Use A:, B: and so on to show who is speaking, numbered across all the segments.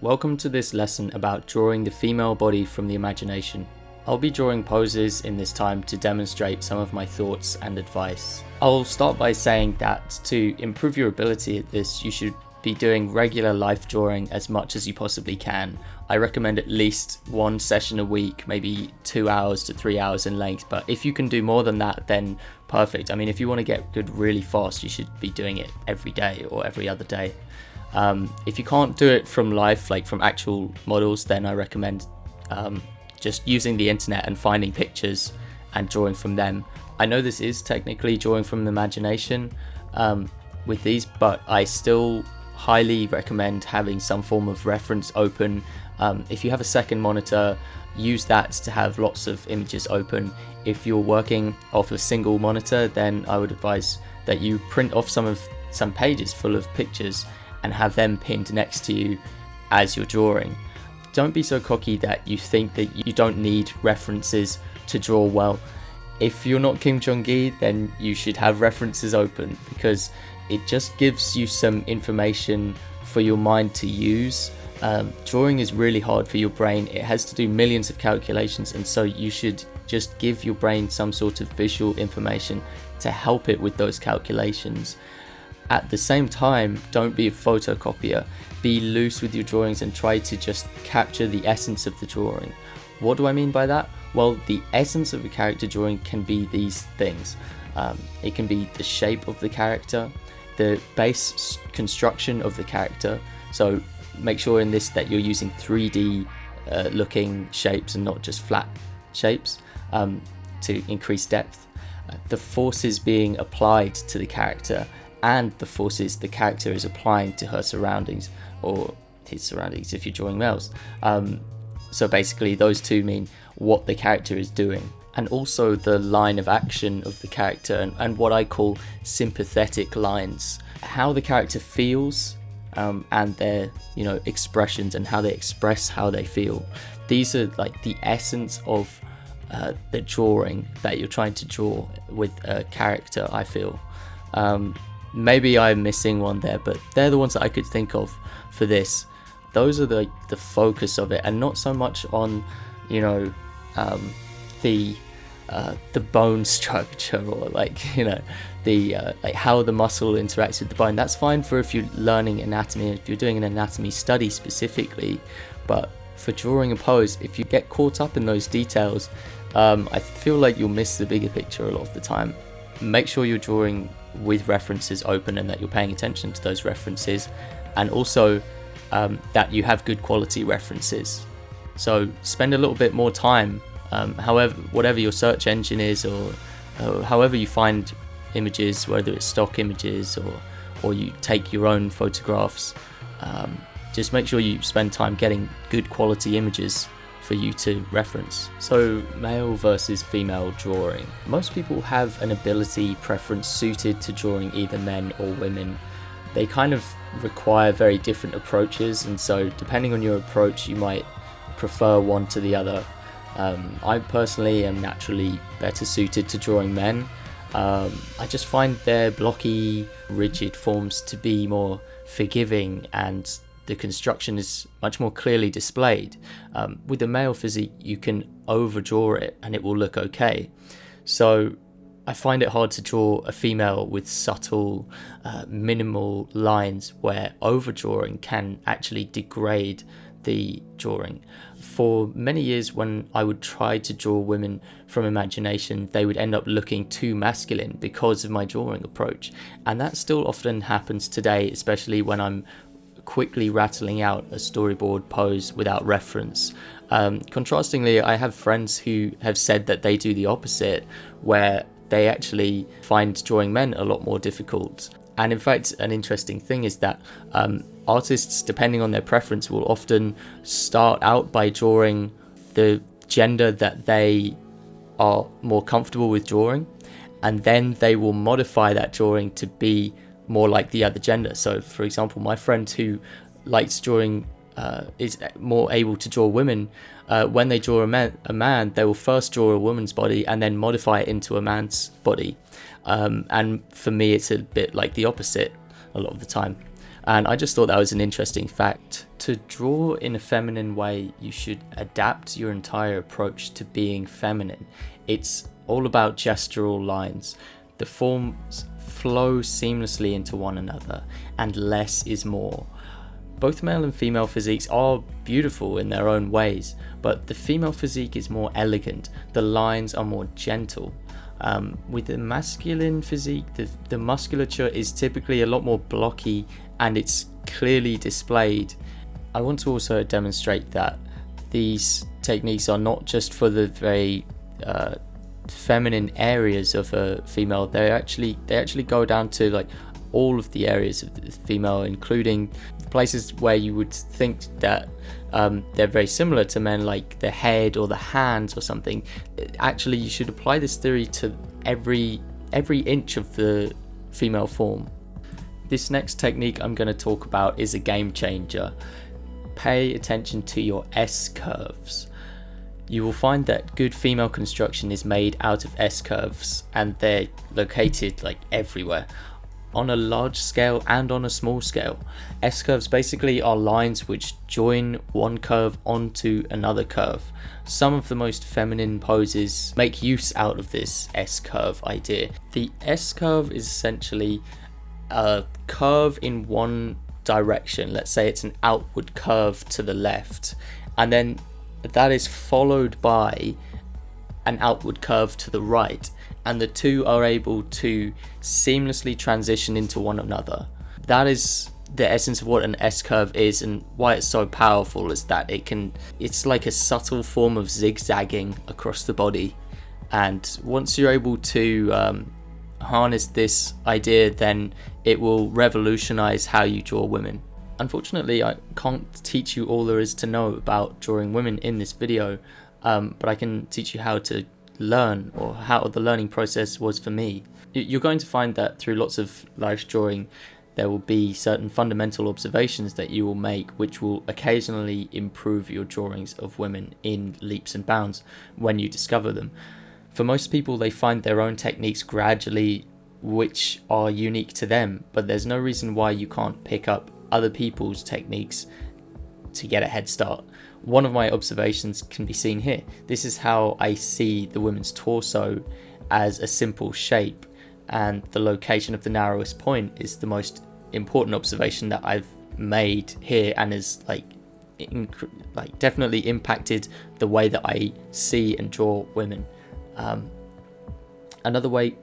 A: Welcome to this lesson about drawing the female body from the imagination. I'll be drawing poses in this time to demonstrate some of my thoughts and advice. I'll start by saying that to improve your ability at this, you should be doing regular life drawing as much as you possibly can. I recommend at least one session a week, maybe 2 hours to 3 hours in length, but if you can do more than that, then perfect. I mean, if you want to get good really fast, you should be doing it every day or every other day. If you can't do it from life, like from actual models, then I recommend just using the internet and finding pictures and drawing from them. I know this is technically drawing from the imagination with these, but I still highly recommend having some form of reference open. If you have a second monitor, use that to have lots of images open. If you're working off a single monitor, then I would advise that you print off some pages full of pictures and have them pinned next to you as you're drawing. Don't be so cocky that you think that you don't need references to draw well. If you're not Kim Jong-gi, then you should have references open, because it just gives you some information for your mind to use. Drawing is really hard for your brain. It has to do millions of calculations, and so you should just give your brain some sort of visual information to help it with those calculations. At the same time, don't be a photocopier. Be loose with your drawings and try to just capture the essence of the drawing. What do I mean by that? Well, the essence of a character drawing can be these things. It can be the shape of the character, the base construction of the character. So make sure in this that you're using 3D looking shapes and not just flat shapes to increase depth. The forces being applied to the character and the forces the character is applying to her surroundings or his surroundings if you're drawing males. So basically those two mean what the character is doing, and also the line of action of the character and what I call sympathetic lines, how the character feels and their expressions and how they express how they feel. These are like the essence of the drawing that you're trying to draw with a character, I feel. Maybe I'm missing one there, but they're the ones that I could think of for this. Those are the focus of it, and not so much on the bone structure or like how the muscle interacts with the bone. That's fine for if you're learning anatomy, if you're doing an anatomy study specifically, but for drawing a pose, if you get caught up in those details, I feel like you'll miss the bigger picture a lot of the time. Make sure you're drawing with references open and that you're paying attention to those references, and also that you have good quality references. So spend a little bit more time, whatever your search engine is, or however you find images, whether it's stock images or you take your own photographs, just make sure you spend time getting good quality images for you to reference. So male versus female drawing. Most people have an ability preference suited to drawing either men or women. They kind of require very different approaches, and so depending on your approach you might prefer one to the other. I personally am naturally better suited to drawing men. I just find their blocky, rigid forms to be more forgiving, and the construction is much more clearly displayed. With a male physique, you can overdraw it and it will look okay. So I find it hard to draw a female with subtle, minimal lines, where overdrawing can actually degrade the drawing. For many years, when I would try to draw women from imagination, they would end up looking too masculine because of my drawing approach. And that still often happens today, especially when I'm quickly rattling out a storyboard pose without reference. Contrastingly, I have friends who have said that they do the opposite, where they actually find drawing men a lot more difficult. And in fact, an interesting thing is that artists, depending on their preference, will often start out by drawing the gender that they are more comfortable with drawing, and then they will modify that drawing to be more like the other gender. So for example, my friend who likes drawing is more able to draw women, when they draw a man, they will first draw a woman's body and then modify it into a man's body. And for me, it's a bit like the opposite a lot of the time. And I just thought that was an interesting fact. To draw in a feminine way, you should adapt your entire approach to being feminine. It's all about gestural lines. The forms flow seamlessly into one another, and less is more. Both male and female physiques are beautiful in their own ways, but the female physique is more elegant. The lines are more gentle. With the masculine physique, the musculature is typically a lot more blocky and it's clearly displayed. I want to also demonstrate that these techniques are not just for the very feminine areas of a female. They actually go down to like all of the areas of the female, including places where you would think that they're very similar to men, like the head or the hands or something. Actually, you should apply this theory to every inch of the female form. This next technique I'm going to talk about is a game changer. Pay attention to your S-curves. You will find that good female construction is made out of S-curves, and they're located like everywhere, on a large scale and on a small scale. S-curves basically are lines which join one curve onto another curve. Some of the most feminine poses make use out of this S-curve idea. The S-curve is essentially a curve in one direction. Let's say it's an outward curve to the left, and then that is followed by an outward curve to the right, and the two are able to seamlessly transition into one another. That is the essence of what an S-curve is, and why it's so powerful is that it's like a subtle form of zigzagging across the body, and once you're able to harness this idea, then it will revolutionize how you draw women. Unfortunately, I can't teach you all there is to know about drawing women in this video, but I can teach you how to learn, or how the learning process was for me. You're going to find that through lots of live drawing, there will be certain fundamental observations that you will make which will occasionally improve your drawings of women in leaps and bounds when you discover them. For most people, they find their own techniques gradually which are unique to them, but there's no reason why you can't pick up other people's techniques to get a head start. One of my observations can be seen here. This is how I see the women's torso as a simple shape, and the location of the narrowest point is the most important observation that I've made here, and is definitely impacted the way that I see and draw women. Another way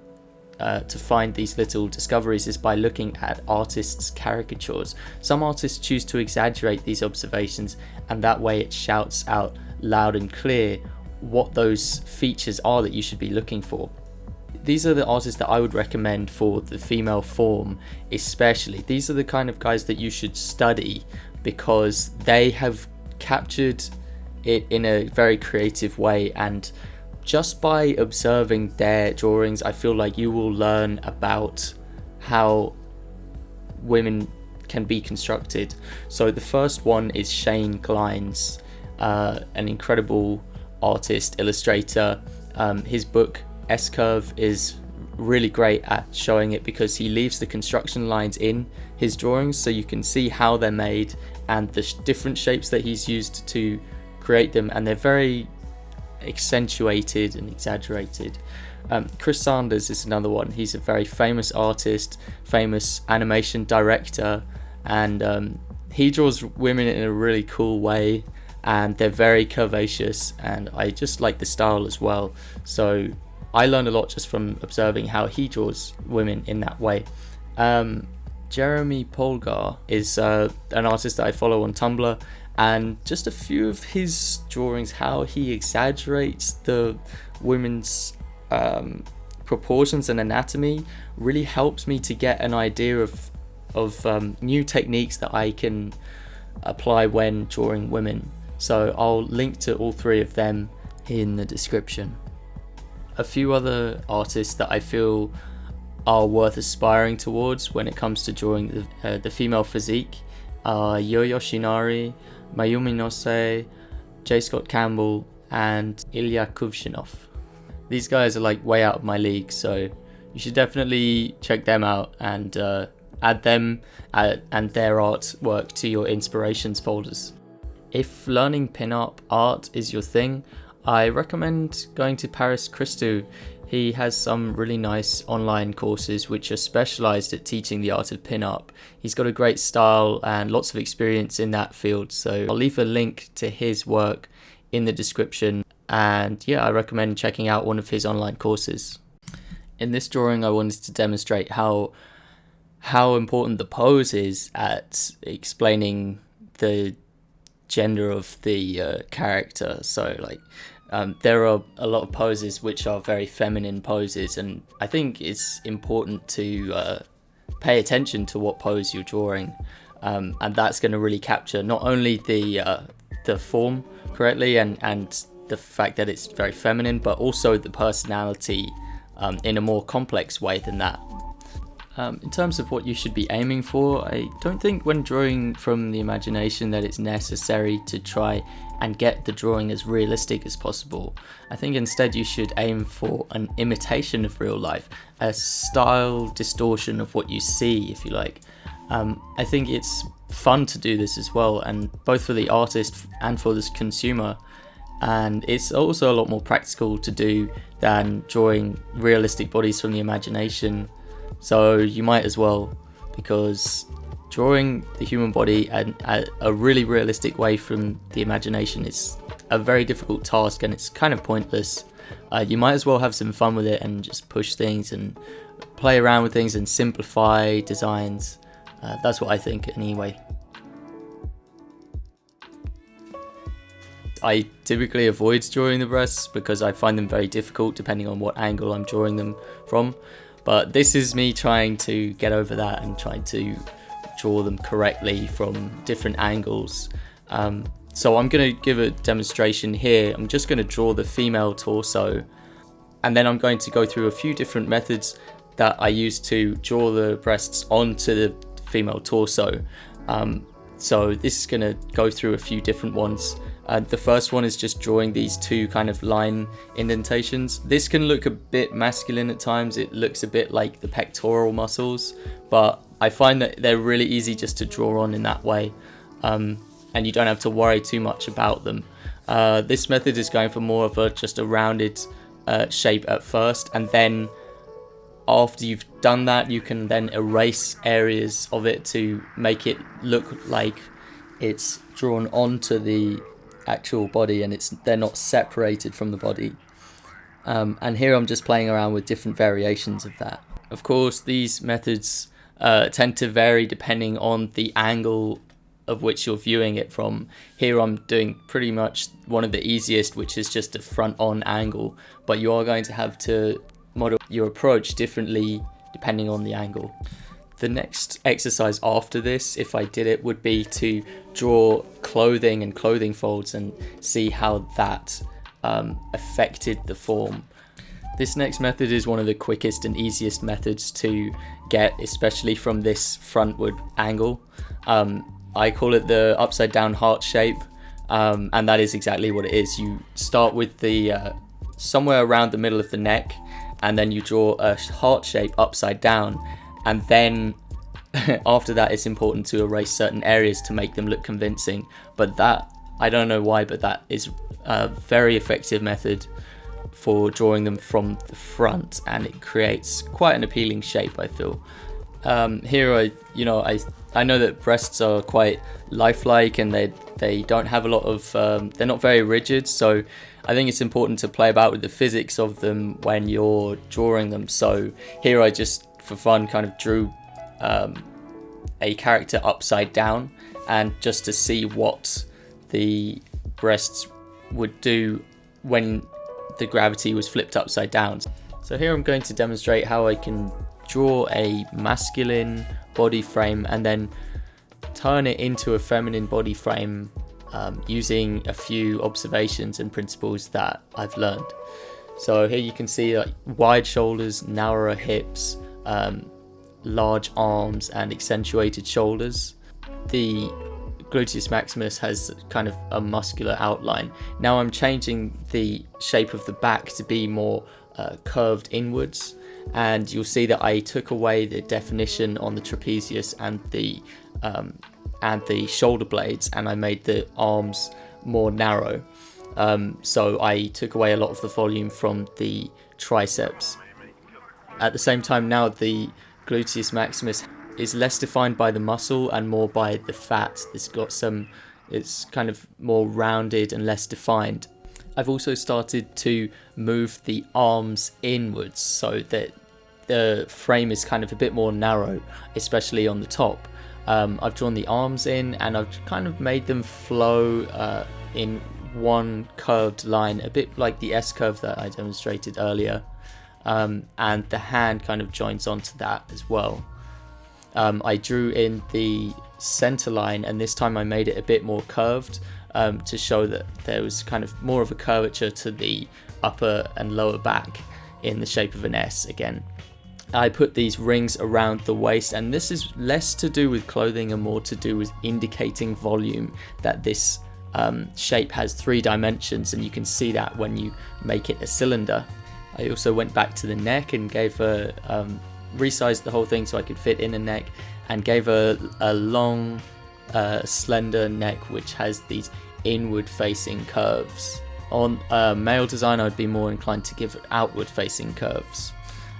A: to find these little discoveries is by looking at artists' caricatures. Some artists choose to exaggerate these observations, and that way it shouts out loud and clear what those features are that you should be looking for. These are the artists that I would recommend for the female form especially. These are the kind of guys that you should study, because they have captured it in a very creative way, and just by observing their drawings, I feel like you will learn about how women can be constructed. So the first one is Shane Glines, an incredible artist, illustrator. His book S-Curve is really great at showing it, because he leaves the construction lines in his drawings so you can see how they're made and the different shapes that he's used to create them, and they're very accentuated and exaggerated. Chris Sanders is another one. He's a very famous artist, famous animation director, and he draws women in a really cool way, and they're very curvaceous, and I just like the style as well. So I learned a lot just from observing how he draws women in that way. Jeremy Polgar is an artist that I follow on Tumblr, and just a few of his drawings, how he exaggerates the women's proportions and anatomy, really helps me to get an idea of new techniques that I can apply when drawing women. So I'll link to all three of them in the description. A few other artists that I feel are worth aspiring towards when it comes to drawing the female physique are Yo Yoshinari, Mayumi Nose, J. Scott Campbell, and Ilya Kuvshinov. These guys are like way out of my league, so you should definitely check them out and add them and their artwork to your inspirations folders. If learning pin-up art is your thing, I recommend going to Paris Christou. He has some really nice online courses which are specialized at teaching the art of pin-up. He's got a great style and lots of experience in that field, so I'll leave a link to his work in the description, and yeah, I recommend checking out one of his online courses. In this drawing I wanted to demonstrate how important the pose is at explaining the gender of the character. So like there are a lot of poses which are very feminine poses, and I think it's important to pay attention to what pose you're drawing, and that's going to really capture not only the form correctly and the fact that it's very feminine, but also the personality in a more complex way than that. In terms of what you should be aiming for, I don't think when drawing from the imagination that it's necessary to try and get the drawing as realistic as possible. I think instead you should aim for an imitation of real life, a style distortion of what you see, if you like. I think it's fun to do this as well, and both for the artist and for the consumer, and it's also a lot more practical to do than drawing realistic bodies from the imagination. So you might as well, because drawing the human body and a really realistic way from the imagination is a very difficult task, and it's kind of pointless. You might as well have some fun with it and just push things and play around with things and simplify designs. That's what I think anyway. I typically avoid drawing the breasts because I find them very difficult depending on what angle I'm drawing them from. But this is me trying to get over that and trying to draw them correctly from different angles. So I'm going to give a demonstration here. I'm just going to draw the female torso, and then I'm going to go through a few different methods that I use to draw the breasts onto the female torso. So this is going to go through a few different ones. The first one is just drawing these two kind of line indentations. This can look a bit masculine at times. It looks a bit like the pectoral muscles, but I find that they're really easy just to draw on in that way, and you don't have to worry too much about them. This method is going for more of just a rounded shape at first, and then after you've done that, you can then erase areas of it to make it look like it's drawn onto the actual body and they're not separated from the body. And here I'm just playing around with different variations of that. Of course, these methods tend to vary depending on the angle of which you're viewing it from. Here I'm doing pretty much one of the easiest, which is just a front-on angle, but you are going to have to model your approach differently depending on the angle. The next exercise after this, if I did it, would be to draw clothing and clothing folds and see how that affected the form. This next method is one of the quickest and easiest methods to get, especially from this frontward angle. I call it the upside down heart shape, and that is exactly what it is. You start with the somewhere around the middle of the neck, and then you draw a heart shape upside down, and then after that it's important to erase certain areas to make them look convincing. But that, I don't know why, but that is a very effective method for drawing them from the front, and it creates quite an appealing shape, I feel. Here I know that breasts are quite lifelike, and they don't have a lot of they're not very rigid, so I think it's important to play about with the physics of them when you're drawing them. So here I just, for fun, kind of drew a character upside down, and just to see what the breasts would do when the gravity was flipped upside down. So here I'm going to demonstrate how I can draw a masculine body frame and then turn it into a feminine body frame using a few observations and principles that I've learned. So here you can see like wide shoulders, narrower hips, large arms and accentuated shoulders. The gluteus maximus has kind of a muscular outline. Now I'm changing the shape of the back to be more curved inwards, and you'll see that I took away the definition on the trapezius and the shoulder blades, and I made the arms more narrow. So I took away a lot of the volume from the triceps. At the same time, now the gluteus maximus is less defined by the muscle and more by the fat. It's kind of more rounded and less defined. I've also started to move the arms inwards so that the frame is kind of a bit more narrow, especially on the top. I've drawn the arms in, and I've kind of made them flow in one curved line, a bit like the S curve that I demonstrated earlier, and the hand kind of joins onto that as well. I drew in the center line, and this time I made it a bit more curved to show that there was kind of more of a curvature to the upper and lower back in the shape of an S again. I put these rings around the waist, and this is less to do with clothing and more to do with indicating volume, that this shape has 3 dimensions, and you can see that when you make it a cylinder. I also went back to the neck and resized the whole thing so I could fit in a neck, and gave a long slender neck which has these inward facing curves. On a male design I'd be more inclined to give outward facing curves.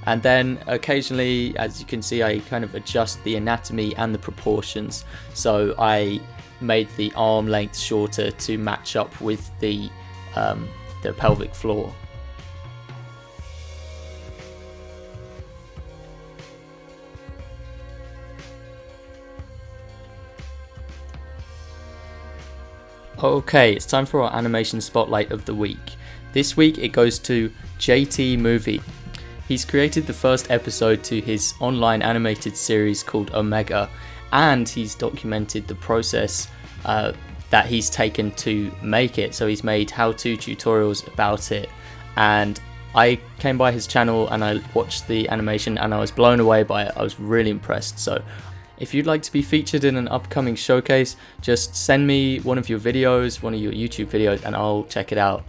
A: And then occasionally, as you can see, I kind of adjust the anatomy and the proportions. So I made the arm length shorter to match up with the pelvic floor. Okay, it's time for our animation spotlight of the week. This week it goes to JT Movie. He's created the first episode to his online animated series called Omega, and he's documented the process that he's taken to make it. So he's made how-to tutorials about it, and I came by his channel and I watched the animation and I was blown away by it. I was really impressed. So if you'd like to be featured in an upcoming showcase, just send me one of your videos, one of your YouTube videos, and I'll check it out,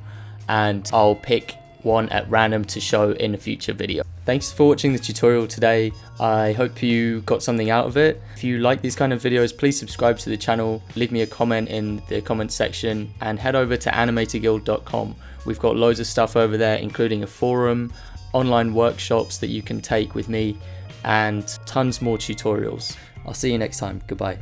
A: and I'll pick one at random to show in a future video. Thanks for watching the tutorial today. I hope you got something out of it. If you like these kind of videos, please subscribe to the channel, leave me a comment in the comment section, and head over to animatorguild.com. We've got loads of stuff over there, including a forum, online workshops that you can take with me, and tons more tutorials. I'll see you next time. Goodbye.